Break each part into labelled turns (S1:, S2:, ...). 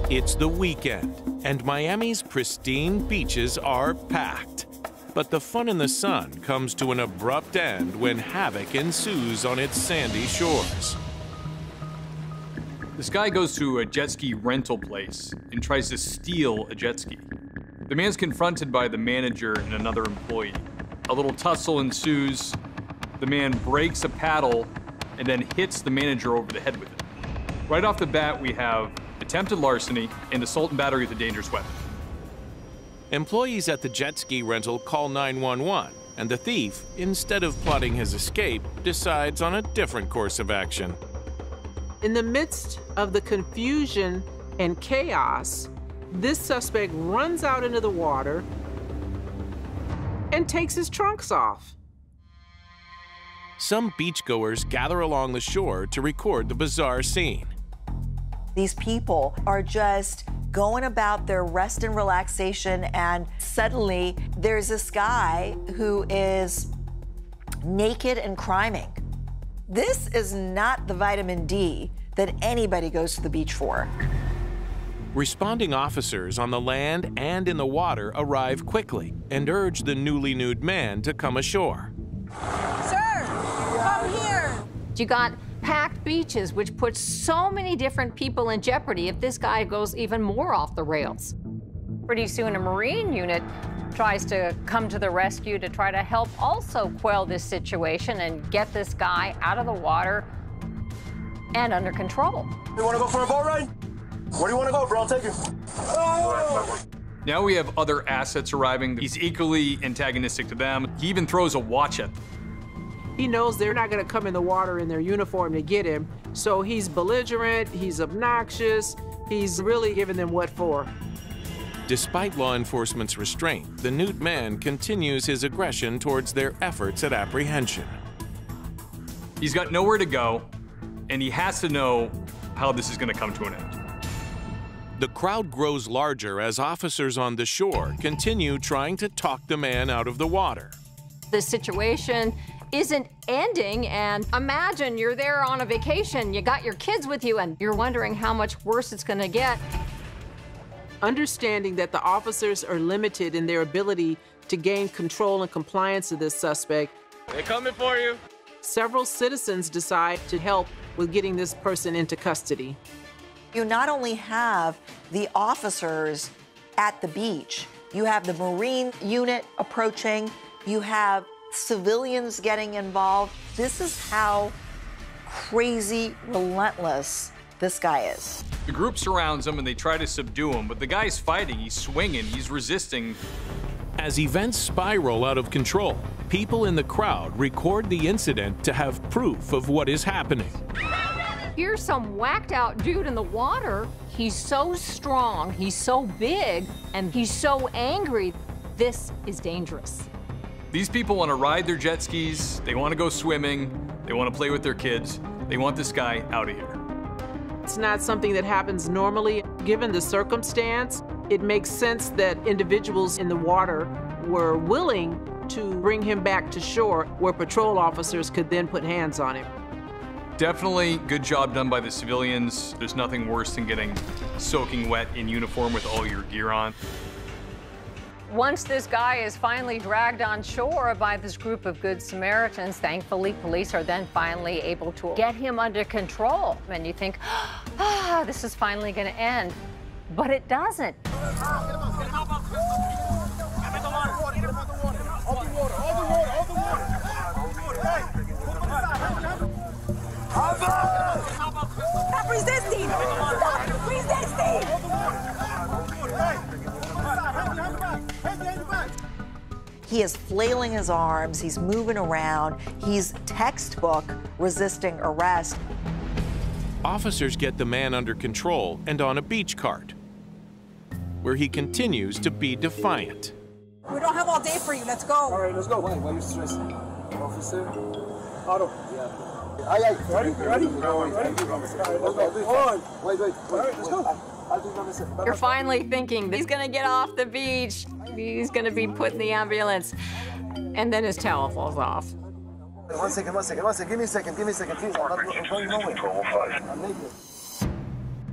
S1: It's the weekend, and Miami's pristine beaches are packed. But the fun in the sun comes to an abrupt end when havoc ensues on its sandy shores.
S2: This guy goes to a jet ski rental place and tries to steal a jet ski. The man's confronted by the manager and another employee. A little tussle ensues. The man breaks a paddle and then hits the manager over the head with it. Right off the bat, we have attempted larceny and assault and battery with a dangerous weapon.
S1: Employees at the jet ski rental call 911, and the thief, instead of plotting his escape, decides on a different course of action.
S3: In the midst of the confusion and chaos, this suspect runs out into the water and takes his trunks off.
S1: Some beachgoers gather along the shore to record the bizarre scene.
S4: These people are just going about their rest and relaxation, and suddenly there's this guy who is naked and criming. This is not the vitamin D that anybody goes to the beach for.
S1: Responding officers on the land and in the water arrive quickly and urge the newly nude man to come ashore.
S5: Sir, come here.
S6: You got packed beaches, which puts so many different people in jeopardy if this guy goes even more off the rails. Pretty soon, a Marine unit tries to come to the rescue to try to help also quell this situation and get this guy out of the water and under control.
S7: You want to go for a boat ride? Where do you want to go, bro? I'll take you. Oh!
S2: Now we have other assets arriving. He's equally antagonistic to them. He even throws a watch at them.
S3: He knows they're not going to come in the water in their uniform to get him, so he's belligerent, he's obnoxious, he's really giving them what for.
S1: Despite law enforcement's restraint, the nude man continues his aggression towards their efforts at apprehension.
S2: He's got nowhere to go, and he has to know how this is going to come to an end.
S1: The crowd grows larger as officers on the shore continue trying to talk the man out of the water.
S6: The situation isn't ending, and imagine you're there on a vacation, you got your kids with you, and you're wondering how much worse it's going to get.
S3: Understanding that the officers are limited in their ability to gain control and compliance of this suspect,
S7: They're coming for you.
S3: several citizens decide to help with getting this person into custody.
S4: You not only have the officers at the beach, you have the Marine unit approaching, you have civilians getting involved. This is how crazy relentless this guy is.
S2: The group surrounds him and they try to subdue him, but the guy's fighting, he's swinging, he's resisting.
S1: As events spiral out of control, people in the crowd record the incident to have proof of what is happening.
S6: Here's some whacked out dude in the water. He's so strong, he's so big, and he's so angry. This is dangerous.
S2: These people want to ride their jet skis, they want to go swimming, they want to play with their kids. They want this guy out of here.
S3: It's not something that happens normally. Given the circumstance, it makes sense that individuals in the water were willing to bring him back to shore where patrol officers could then put hands on him.
S2: Definitely good job done by the civilians. There's nothing worse than getting soaking wet in uniform with all your gear on.
S6: Once this guy is finally dragged on shore by this group of good Samaritans, thankfully, police are then finally able to get him under control. And you think, ah, this is finally going to end. But it doesn't.
S5: Stop resisting! Stop resisting!
S4: He is flailing his arms, he's moving around, he's textbook resisting arrest.
S1: Officers get the man under control and on a beach cart, where he continues to be defiant.
S5: We don't have all day for you. Let's go.
S7: All right, let's go. Why are you stressing? Officer? Auto. Yeah. Aye, aye. Ready? Ready? Ready? Hold on. Wait. All right, let's go.
S6: You're finally thinking, he's going to get off the beach. He's going to be put in the ambulance. And then his towel falls off.
S7: One second. Give me a second, please. I'm not going nowhere. I'm naked.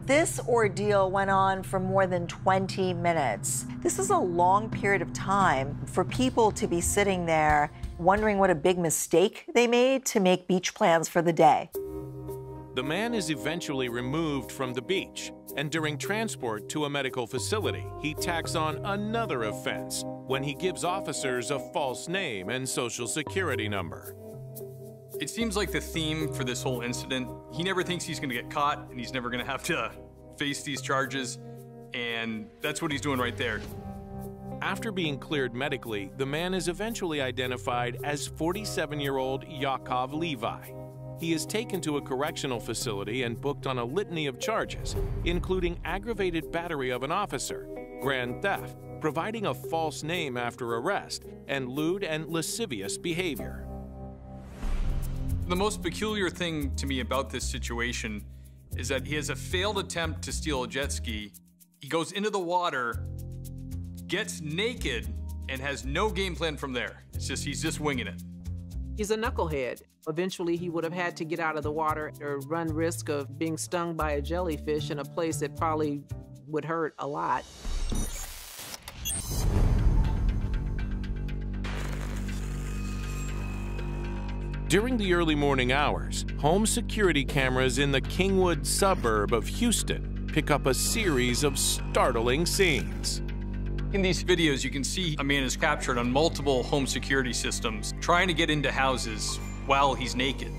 S4: This ordeal went on for more than 20 minutes. This is a long period of time for people to be sitting there wondering what a big mistake they made to make beach plans for the day.
S1: The man is eventually removed from the beach, and during transport to a medical facility, he tacks on another offense when he gives officers a false name and social security number.
S2: It seems like the theme for this whole incident, he never thinks he's gonna get caught and he's never gonna have to face these charges, and that's what he's doing right there.
S1: After being cleared medically, the man is eventually identified as 47-year-old Yakov Levi. He is taken to a correctional facility and booked on a litany of charges, including aggravated battery of an officer, grand theft, providing a false name after arrest, and lewd and lascivious behavior.
S2: The most peculiar thing to me about this situation is that he has a failed attempt to steal a jet ski. He goes into the water, gets naked, and has no game plan from there. He's just winging it.
S3: He's a knucklehead. Eventually, he would have had to get out of the water or run risk of being stung by a jellyfish in a place that probably would hurt a lot.
S1: During the early morning hours, home security cameras in the Kingwood suburb of Houston pick up a series of startling scenes.
S2: In these videos, you can see a man is captured on multiple home security systems, trying to get into houses while he's naked.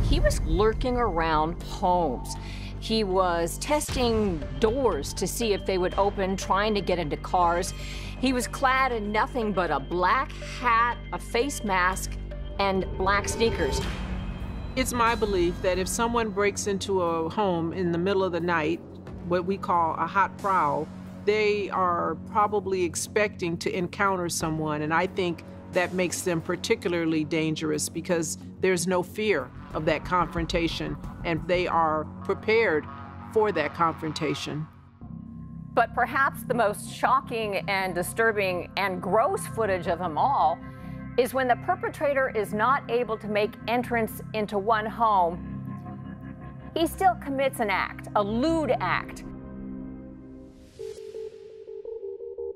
S6: He was lurking around homes. He was testing doors to see if they would open, trying to get into cars. He was clad in nothing but a black hat, a face mask, and black sneakers.
S3: It's my belief that if someone breaks into a home in the middle of the night, what we call a hot prowl, they are probably expecting to encounter someone, and I think that makes them particularly dangerous because there's no fear of that confrontation, and they are prepared for that confrontation.
S6: But perhaps the most shocking and disturbing and gross footage of them all is when the perpetrator is not able to make entrance into one home, he still commits an act, a lewd act.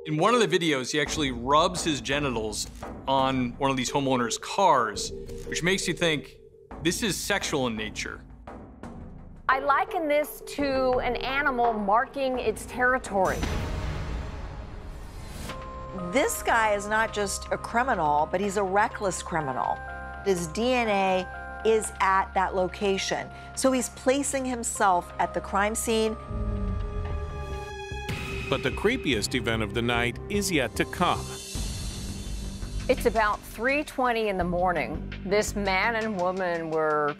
S2: In one of the videos, he actually rubs his genitals on one of these homeowners' cars, which makes you think this is sexual in nature.
S6: I liken this to an animal marking its territory.
S4: This guy is not just a criminal, but he's a reckless criminal. His DNA is at that location. So he's placing himself at the crime scene.
S1: But the creepiest event of the night is yet to come.
S6: It's about 3:20 in the morning. This man and woman were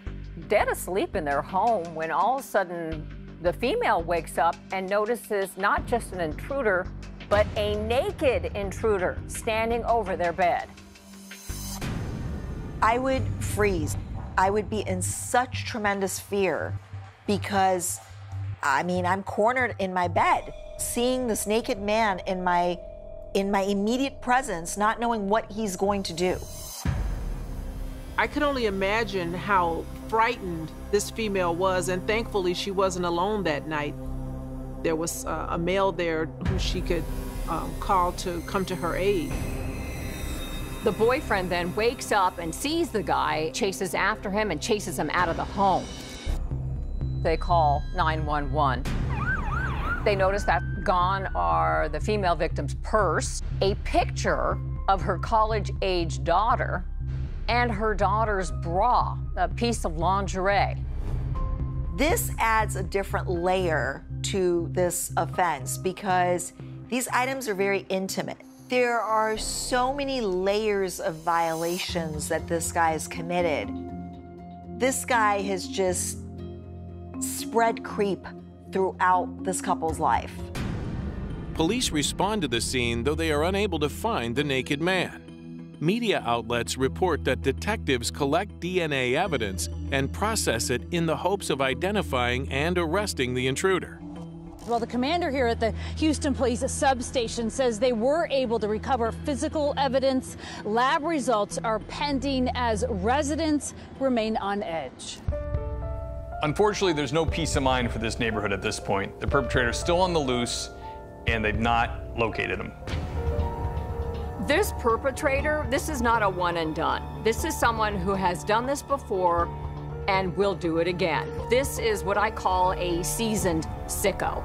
S6: dead asleep in their home when all of a sudden the female wakes up and notices not just an intruder, but a naked intruder standing over their bed.
S4: I would freeze. I would be in such tremendous fear because, I mean, I'm cornered in my bed, seeing this naked man in my immediate presence, not knowing what he's going to do.
S3: I could only imagine how frightened this female was, and thankfully she wasn't alone that night. There was a male there who she could call to come to her aid.
S6: The boyfriend then wakes up and sees the guy, chases after him, and chases him out of the home. They call 911. They notice that gone are the female victim's purse, a picture of her college-age daughter, and her daughter's bra, a piece of lingerie.
S4: This adds a different layer to this offense because these items are very intimate. There are so many layers of violations that this guy has committed. This guy has just spread creep throughout this couple's life.
S1: Police respond to the scene, though they are unable to find the naked man. Media outlets report that detectives collect DNA evidence and process it in the hopes of identifying and arresting the intruder.
S8: Well, the commander here at the Houston Police substation says they were able to recover physical evidence. Lab results are pending as residents remain on edge.
S2: Unfortunately, there's no peace of mind for this neighborhood at this point. The perpetrator's still on the loose, and they've not located him.
S6: This perpetrator, this is not a one and done. This is someone who has done this before and will do it again. This is what I call a seasoned sicko.